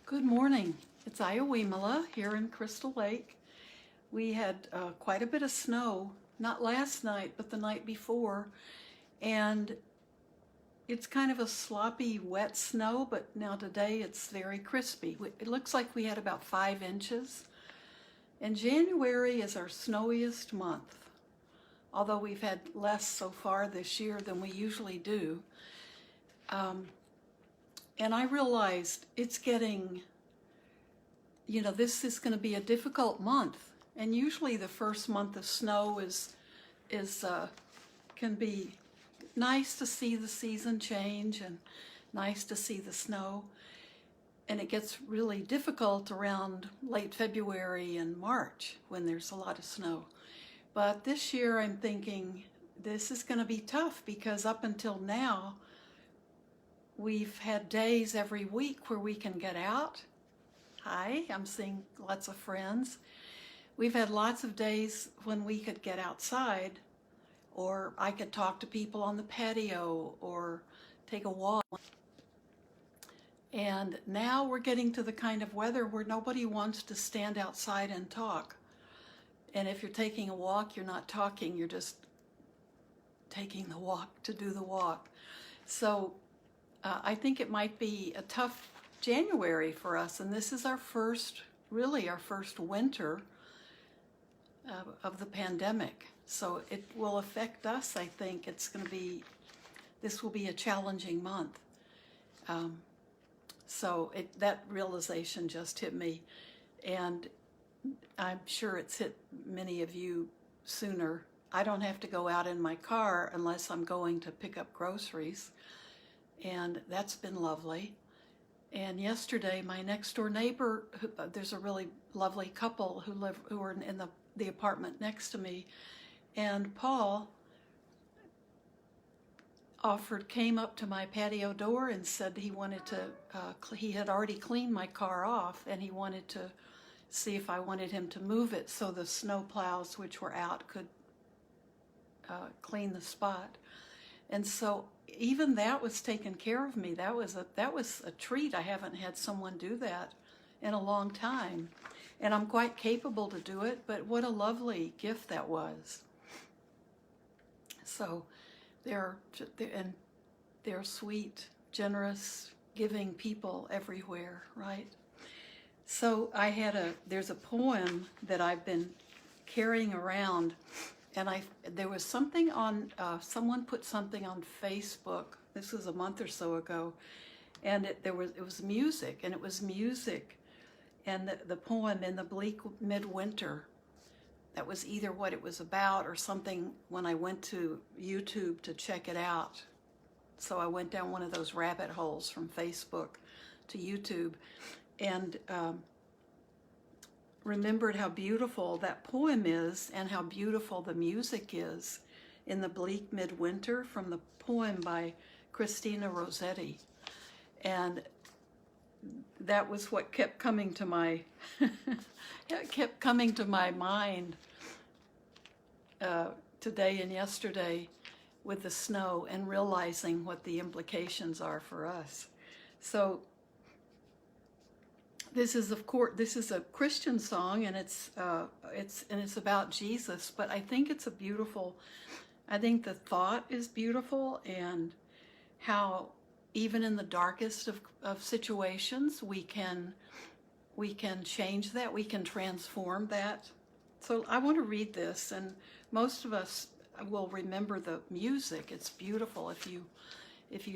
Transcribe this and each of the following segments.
Good morning. It's Ayya Vimala here in Crystal Lake. We had quite a bit of snow, not last night, but the night before, and it's kind of a sloppy, wet snow, but now today it's very crispy. It looks like we had about 5 inches, and January is our snowiest month, although we've had less so far this year than we usually do. And I realized it's getting, this is going to be a difficult month. And usually the first month of snow can be nice to see the season change and nice to see the snow. And it gets really difficult around late February and March when there's a lot of snow. But this year I'm thinking this is going to be tough because up until now, we've had days every week where we can get out. Hi, I'm seeing lots of friends. We've had lots of days when we could get outside, or I could talk to people on the patio or take a walk. And now we're getting to the kind of weather where nobody wants to stand outside and talk. And if you're taking a walk, you're not talking, you're just taking the walk to do the walk. So I think it might be a tough January for us, and this is our first winter of the pandemic. So it will affect us. I think this will be a challenging month. That realization just hit me, and I'm sure it's hit many of you sooner. I don't have to go out in my car unless I'm going to pick up groceries. And that's been lovely. And yesterday, my next door neighbor, there's a really lovely couple who are in the apartment next to me, and Paul came up to my patio door and said he wanted to, he had already cleaned my car off, and he wanted to see if I wanted him to move it so the snow plows, which were out, could clean the spot. And so even that was taken care of me. That was a treat. I haven't had someone do that in a long time. And I'm quite capable to do it, but what a lovely gift that was. So they're sweet, generous, giving people everywhere, right? So there's a poem that I've been carrying around. And there was something on, someone put something on Facebook, this was a month or so ago, and it was music, and it was music, and the poem In the Bleak Midwinter. That was either what it was about or something when I went to YouTube to check it out. So I went down one of those rabbit holes from Facebook to YouTube, and remembered how beautiful that poem is and how beautiful the music is in the Bleak Midwinter from the poem by Christina Rossetti. And that was what kept coming to my mind today and yesterday with the snow, and realizing what the implications are for us. So this is a Christian song, and it's about Jesus. But I think I think the thought is beautiful, and how even in the darkest of situations we can change that, we can transform that. So I want to read this, and most of us will remember the music. It's beautiful if you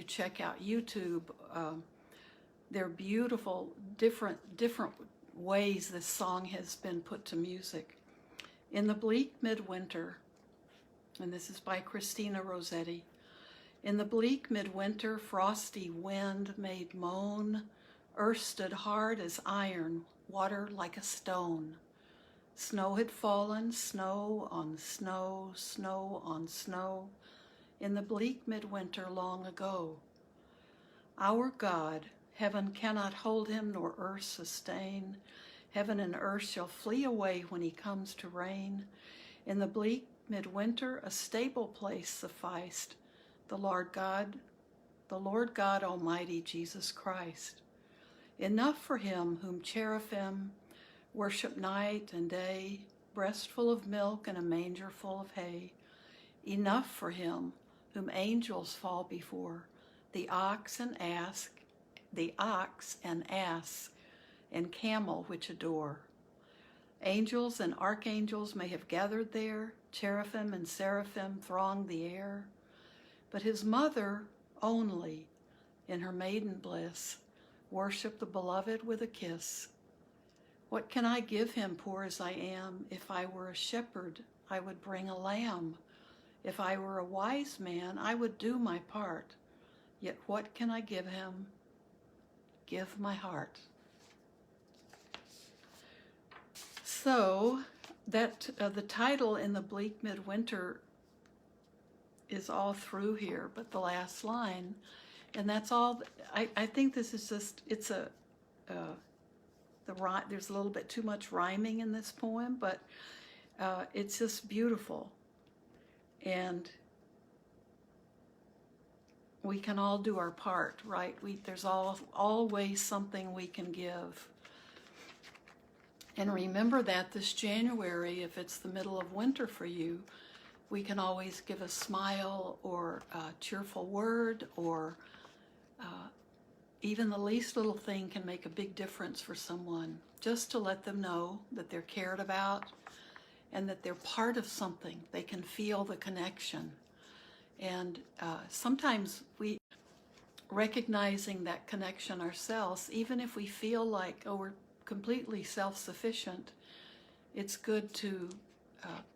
check out YouTube. They're beautiful, different ways this song has been put to music. In the bleak midwinter, and this is by Christina Rossetti. In the bleak midwinter, frosty wind made moan, earth stood hard as iron, water like a stone. Snow had fallen, snow on snow, snow on snow, in the bleak midwinter long ago. Our God, heaven cannot hold him, nor earth sustain. Heaven and earth shall flee away when he comes to reign. In the bleak midwinter, a stable place sufficed, the Lord God Almighty, Jesus Christ. enough for him whom cherubim worship night and day, breast full of milk and a manger full of hay. Enough for him whom angels fall before, the ox and ass and camel which adore. Angels and archangels may have gathered there, cherubim and seraphim throng the air, but his mother only, in her maiden bliss, worship the beloved with a kiss. What can I give him, poor as I am? If I were a shepherd, I would bring a lamb. If I were a wise man, I would do my part. Yet what can I give him? Give my heart. So that the title in the bleak midwinter is all through here, but the last line, and that's all. I think this is just, it's there's a little bit too much rhyming in this poem, but it's just beautiful. And we can all do our part, right? There's always something we can give. And remember that this January, if it's the middle of winter for you, we can always give a smile or a cheerful word, or even the least little thing can make a big difference for someone, just to let them know that they're cared about and that they're part of something. They can feel the connection. And sometimes we, recognizing that connection ourselves, even if we feel like, oh, we're completely self-sufficient, it's good to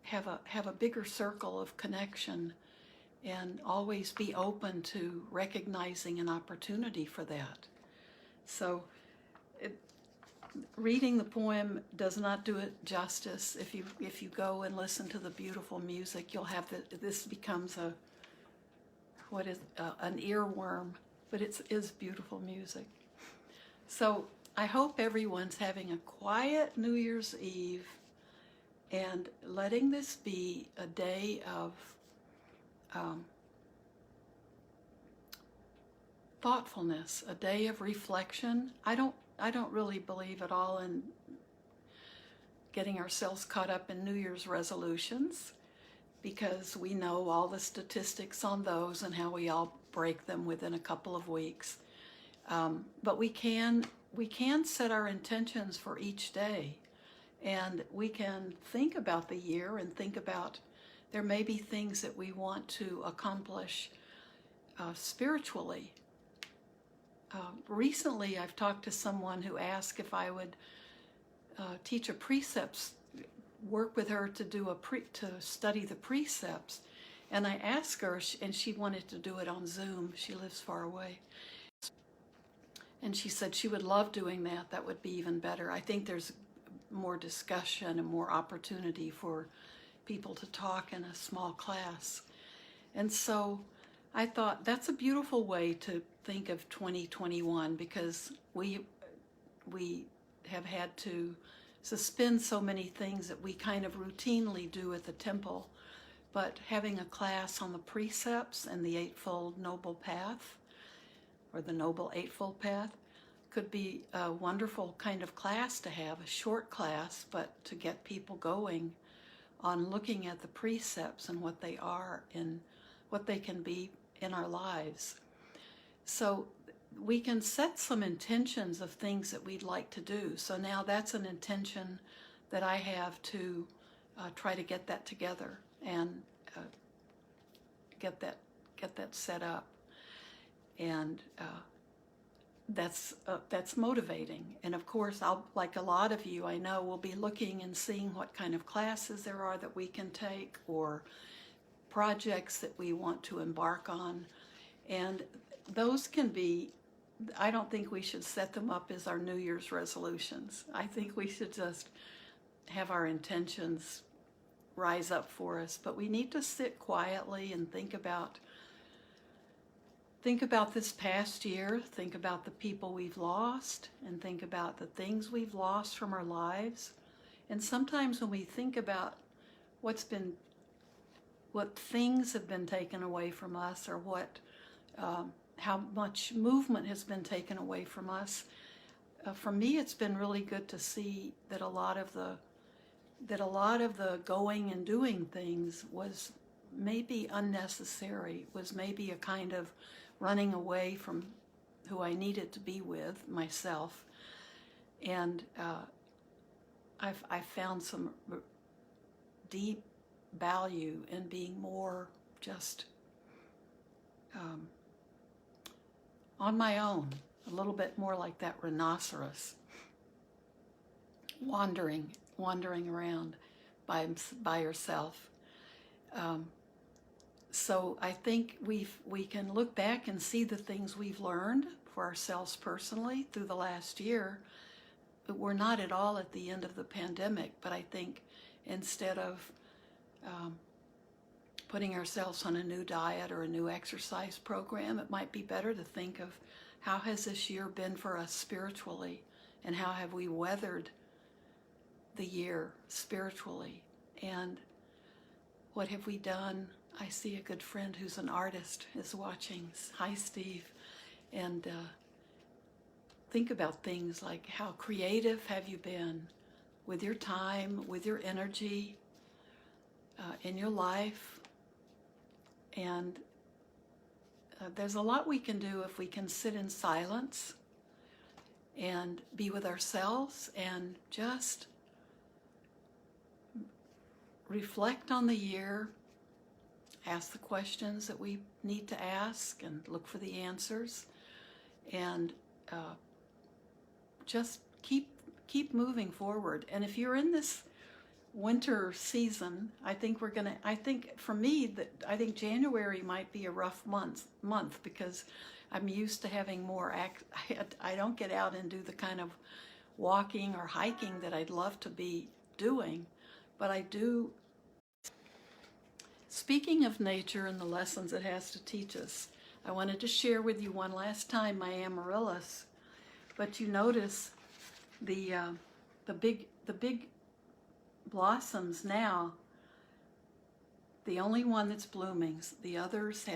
have a bigger circle of connection and always be open to recognizing an opportunity for that. So reading the poem does not do it justice. If you go and listen to the beautiful music, you'll have this becomes an earworm, but it is beautiful music. So I hope everyone's having a quiet New Year's Eve and letting this be a day of thoughtfulness, a day of reflection. I don't really believe at all in getting ourselves caught up in New Year's resolutions, because we know all the statistics on those and how we all break them within a couple of weeks. But we can set our intentions for each day, and we can think about the year and think about, there may be things that we want to accomplish spiritually. Recently, I've talked to someone who asked if I would teach a precepts, work with her to study the precepts. And I asked her, and she wanted to do it on Zoom. She lives far away. And she said she would love doing that. That would be even better. I think there's more discussion and more opportunity for people to talk in a small class. And so I thought that's a beautiful way to think of 2021, because we have had to suspend so many things that we kind of routinely do at the temple. But having a class on the precepts and the Eightfold Noble Path, or the Noble Eightfold Path, could be a wonderful kind of class to have, a short class, but to get people going on looking at the precepts and what they are and what they can be in our lives. So we can set some intentions of things that we'd like to do. So now that's an intention that I have to try to get that together and get that set up. And that's motivating. And of course, I'll, like a lot of you I know, will be looking and seeing what kind of classes there are that we can take, or projects that we want to embark on. And those can be, I don't think we should set them up as our New Year's resolutions. I think we should just have our intentions rise up for us. But we need to sit quietly and think about this past year, think about the people we've lost, and think about the things we've lost from our lives. And sometimes when we think about what things have been taken away from us, or how much movement has been taken away from us, for me, it's been really good to see that a lot of the going and doing things was maybe unnecessary, was maybe a kind of running away from who I needed to be with, myself. And I've found some deep value in being more just on my own, a little bit more like that rhinoceros, wandering around by herself. So I think we can look back and see the things we've learned for ourselves personally through the last year. But we're not at all at the end of the pandemic, but I think instead of putting ourselves on a new diet or a new exercise program, it might be better to think of how has this year been for us spiritually, and how have we weathered the year spiritually, and what have we done. I see a good friend who's an artist is watching. Hi, Steve. And think about things like how creative have you been with your time, with your energy, in your life. And there's a lot we can do if we can sit in silence and be with ourselves and just reflect on the year, ask the questions that we need to ask and look for the answers, and just keep moving forward. And if you're in this winter season, I think for me, I think January might be a rough month because I'm used to having more I don't get out and do the kind of walking or hiking that I'd love to be doing, but I do. Speaking of nature and the lessons it has to teach us, I wanted to share with you one last time my amaryllis. But you notice the big blossoms now. The only one that's blooming. The others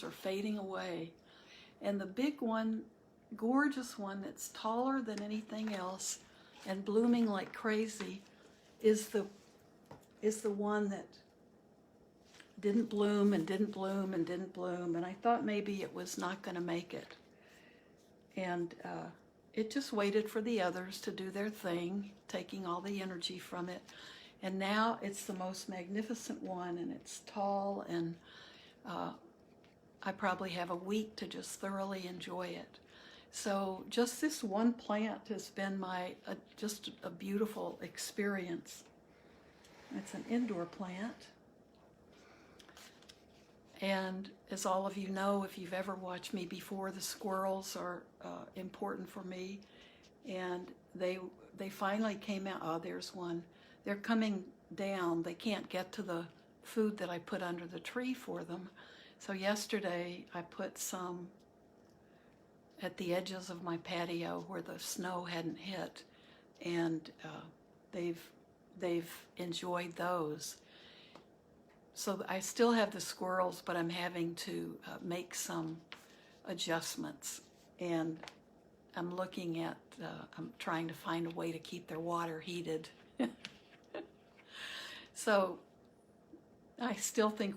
are fading away, and the big one, gorgeous one that's taller than anything else and blooming like crazy, is the one that didn't bloom and didn't bloom and didn't bloom, and I thought maybe it was not going to make it. And it just waited for the others to do their thing, taking all the energy from it. And now it's the most magnificent one, and it's tall, and I probably have a week to just thoroughly enjoy it. So just this one plant has been just a beautiful experience. It's an indoor plant. And as all of you know, if you've ever watched me before, the squirrels are important for me. And they finally came out. Oh, there's one. They're coming down. They can't get to the food that I put under the tree for them. So yesterday I put some at the edges of my patio where the snow hadn't hit. And they've enjoyed those. So I still have the squirrels, but I'm having to make some adjustments. And I'm looking at, I'm trying to find a way to keep their water heated. So I still think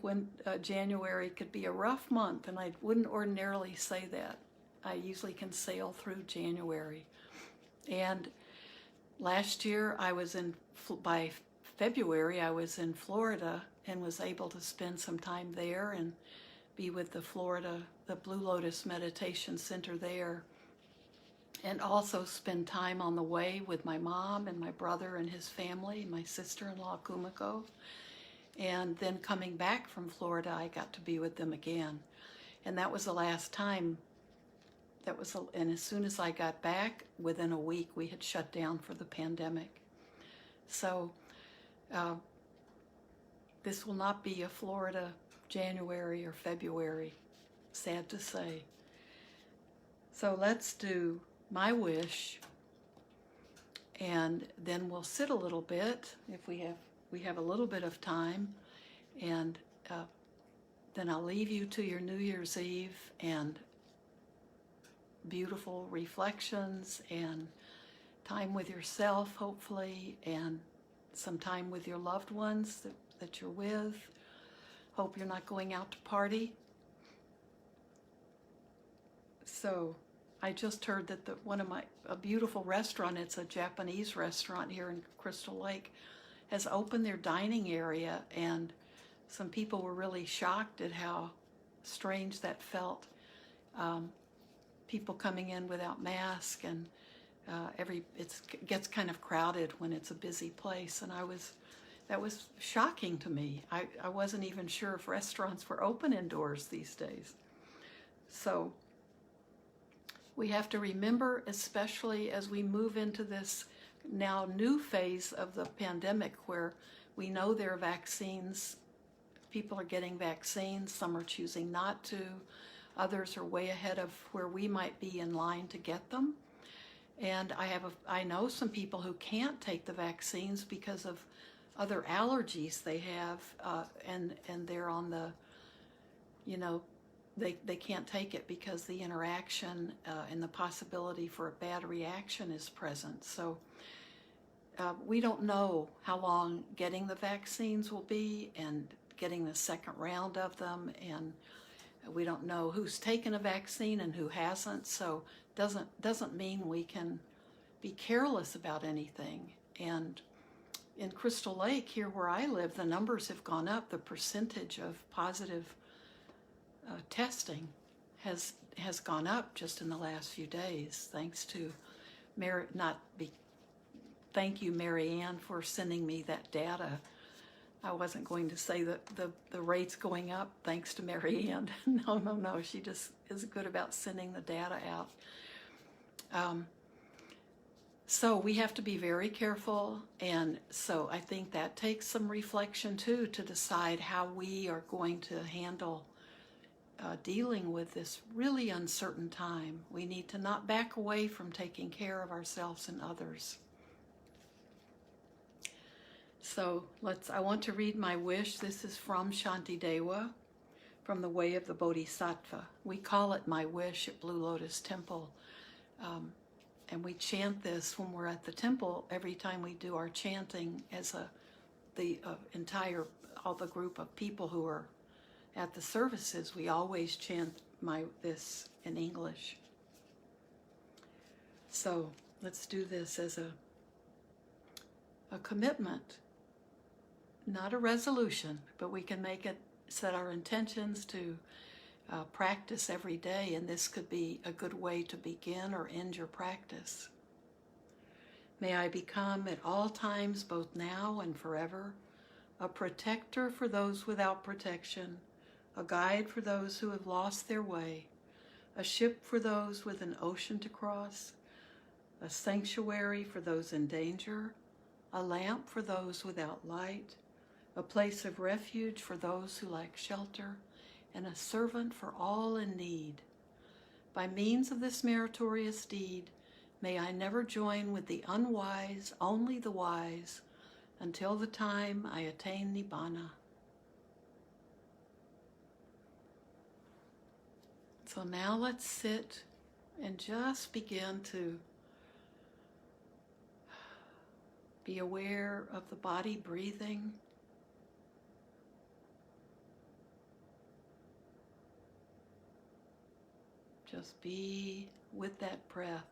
January could be a rough month, and I wouldn't ordinarily say that. I usually can sail through January. And last year by February, I was in Florida and was able to spend some time there and be with the Blue Lotus Meditation Center there, and also spend time on the way with my mom and my brother and his family, my sister-in-law Kumiko. And then coming back from Florida, I got to be with them again. And that was the last time. And as soon as I got back, within a week, we had shut down for the pandemic. So this will not be a Florida January or February, sad to say. So let's do my wish, and then we'll sit a little bit if we have a little bit of time, and then I'll leave you to your New Year's Eve, and beautiful reflections and time with yourself, hopefully, and some time with your loved ones that you're with. Hope you're not going out to party. So I just heard that a beautiful restaurant, it's a Japanese restaurant here in Crystal Lake, has opened their dining area, and some people were really shocked at how strange that felt. People coming in without masks, and it gets kind of crowded when it's a busy place, and that was shocking to me. I wasn't even sure if restaurants were open indoors these days. So we have to remember, especially as we move into this now new phase of the pandemic, where we know there are vaccines, people are getting vaccines, some are choosing not to, others are way ahead of where we might be in line to get them. And I know some people who can't take the vaccines because of other allergies they have, and they're on the, they can't take it because the interaction and the possibility for a bad reaction is present. So we don't know how long getting the vaccines will be and getting the second round of them, and we don't know who's taken a vaccine and who hasn't. So doesn't mean we can be careless about anything. And in Crystal Lake, here where I live, the numbers have gone up. The percentage of positive testing has gone up just in the last few days, thanks to thank you, Mary Ann, for sending me that data. I wasn't going to say that the rate's going up thanks to Mary Ann. No. She just is good about sending the data out. So we have to be very careful. And so I think that takes some reflection too, to decide how we are going to handle dealing with this really uncertain time. We need to not back away from taking care of ourselves and others. So I want to read my wish. This is from Shantideva, from the Way of the Bodhisattva. We call it my wish at Blue Lotus Temple. And we chant this when we're at the temple every time we do our chanting as all the group of people who are at the services. We always chant this in English. So let's do this as a commitment. Not a resolution, but we can set our intentions to practice every day, and this could be a good way to begin or end your practice. May I become at all times, both now and forever, a protector for those without protection, a guide for those who have lost their way, a ship for those with an ocean to cross, a sanctuary for those in danger, a lamp for those without light, a place of refuge for those who lack shelter, and a servant for all in need. By means of this meritorious deed, may I never join with the unwise, only the wise, until the time I attain Nibbana. So now let's sit and just begin to be aware of the body breathing. Just be with that breath.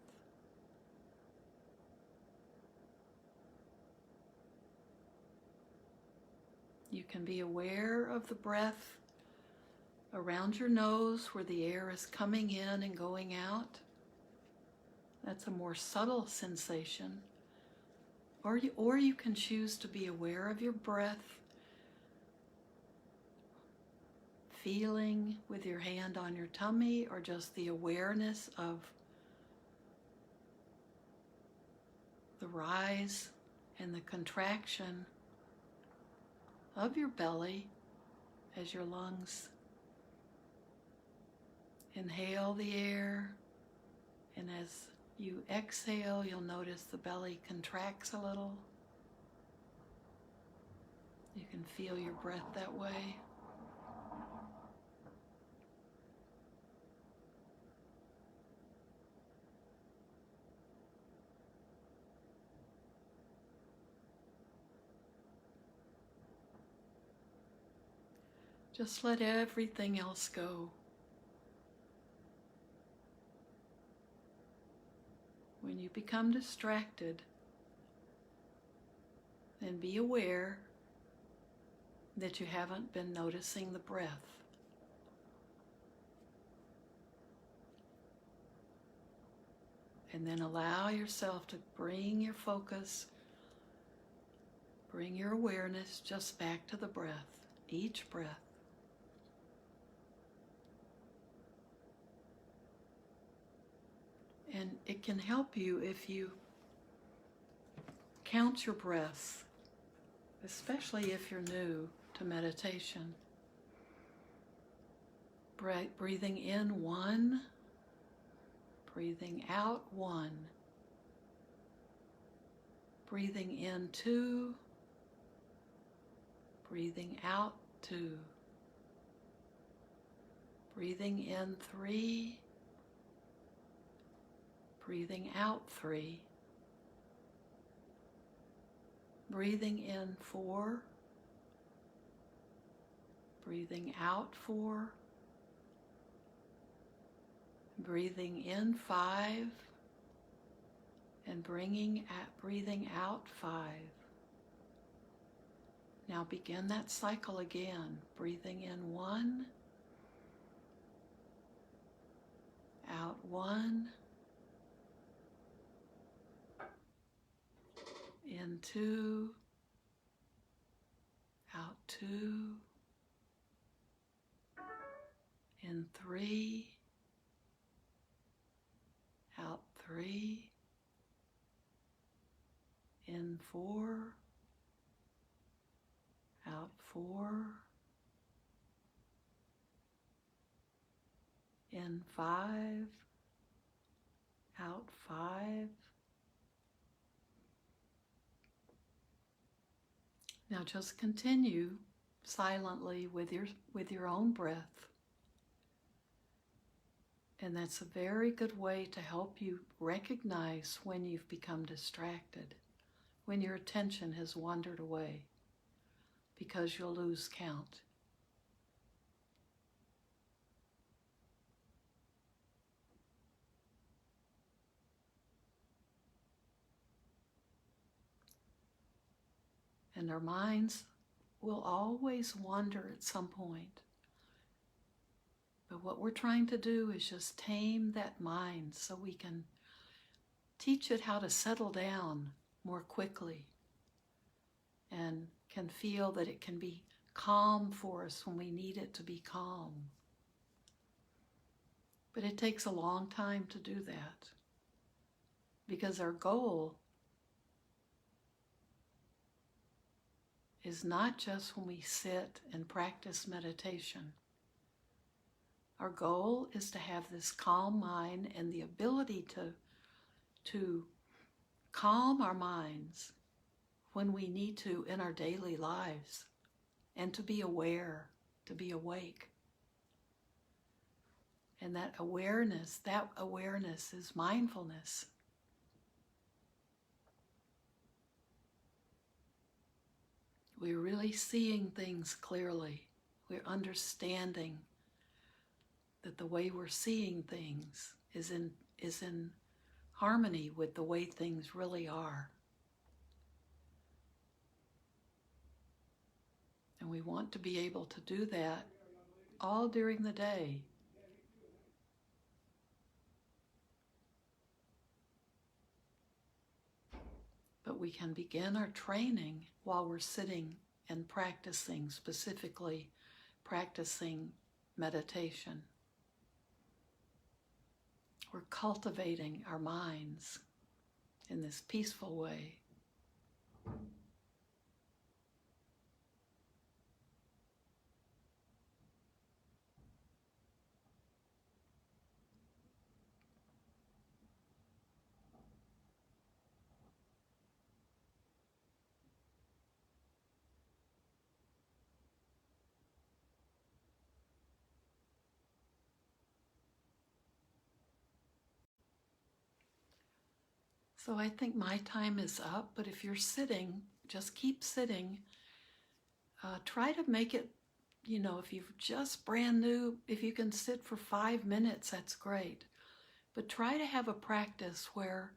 You can be aware of the breath around your nose where the air is coming in and going out. That's a more subtle sensation. Or you can choose to be aware of your breath, feeling with your hand on your tummy, or just the awareness of the rise and the contraction of your belly as your lungs inhale the air, and as you exhale, you'll notice the belly contracts a little. You can feel your breath that way. Just let everything else go. When you become distracted, then be aware that you haven't been noticing the breath. And then allow yourself to bring your focus, bring your awareness just back to the breath, each breath. And it can help you if you count your breaths, especially if you're new to meditation. Breathing in 1, breathing out 1, breathing in 2, breathing out 2, breathing in 3, breathing out 3, breathing in 4, breathing out 4, breathing in 5, and breathing out 5. Now begin that cycle again, breathing in 1, out 1, in 2, out 2, in 3, out 3, in 4, out 4, in 5, out 5. Now just continue silently with your own breath. And that's a very good way to help you recognize when you've become distracted, when your attention has wandered away, because you'll lose count. And our minds will always wander at some point. But what we're trying to do is just tame that mind so we can teach it how to settle down more quickly and can feel that it can be calm for us when we need it to be calm. But it takes a long time to do that because our goal is not just when we sit and practice meditation. Our goal is to have this calm mind and the ability to calm our minds when we need to in our daily lives and to be aware, to be awake. And that awareness is mindfulness. We're really seeing things clearly. We're understanding that the way we're seeing things is in harmony with the way things really are. And we want to be able to do that all during the day. But we can begin our training while we're sitting and practicing, specifically practicing meditation. We're cultivating our minds in this peaceful way. So I think my time is up, but if you're sitting, just keep sitting. Try to make it if you're just brand new, if you can sit for 5 minutes, that's great. But try to have a practice where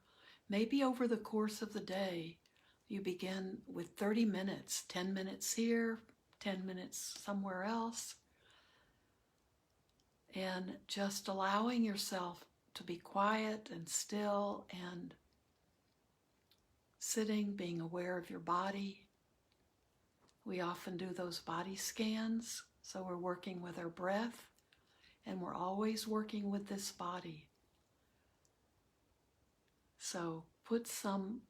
maybe over the course of the day, you begin with 30 minutes, 10 minutes here, 10 minutes somewhere else, and just allowing yourself to be quiet and still and sitting, being aware of your body. We often do those body scans, so we're working with our breath, and we're always working with this body. So put some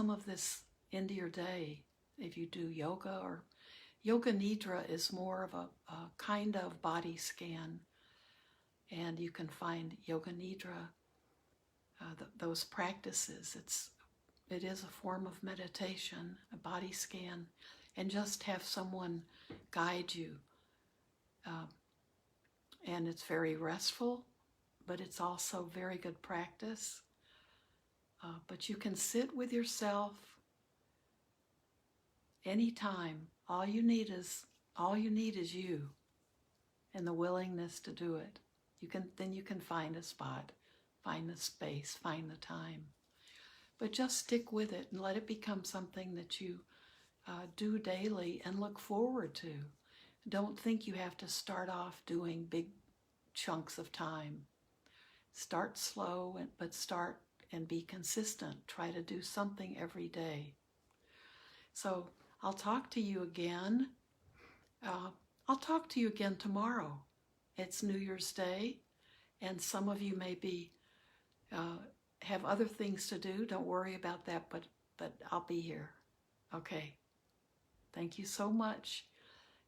of this into your day. If you do yoga, or yoga nidra is more of a kind of body scan, and you can find yoga nidra, those practices. It is a form of meditation, a body scan, and just have someone guide you. And it's very restful, but it's also very good practice. But you can sit with yourself anytime. All you need is you and the willingness to do it. Then you can find a spot, find the space, find the time. But just stick with it and let it become something that you do daily and look forward to. Don't think you have to start off doing big chunks of time. Start slow, but start and be consistent. Try to do something every day. So I'll talk to you again. I'll talk to you again tomorrow. It's New Year's Day, and some of you may be have other things to do. Don't worry about that, but I'll be here. Okay. Thank you so much,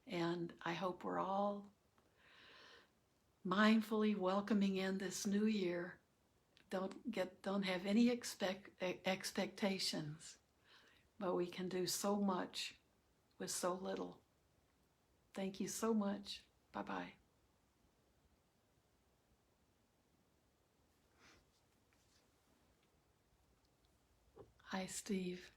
and I hope we're all mindfully welcoming in this new year. Don't have any expectations, but we can do so much with so little. Thank you so much. Bye-bye. Hi, Steve.